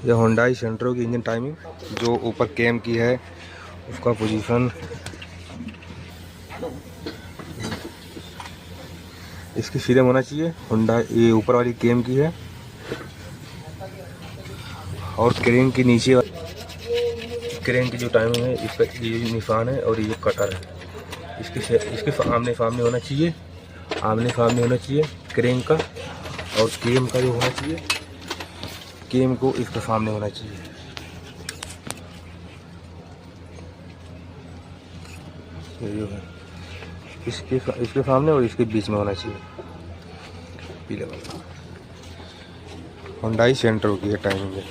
ये होंडाई सेंट्रो की engine timing, जो ऊपर कैम की है उसका पोजीशन, इसकी फ्रेम होना चाहिए होंडा, ये ऊपर वाली कैम की है, और क्रेन की नीचे, क्रेन की जो टाइमिंग है इस पर ये निशान है और ये कटर है, इसके आमने सामने होना चाहिए, आमने सामने होना चाहिए क्रेन का, और केम का जो होना चाहिए, केम को इसके सामने होना चाहिए। ये जो है इसके सामने और इसके बीच में होना चाहिए पीले वाला। होंडाई सेंट्रो की है टाइमिंग है।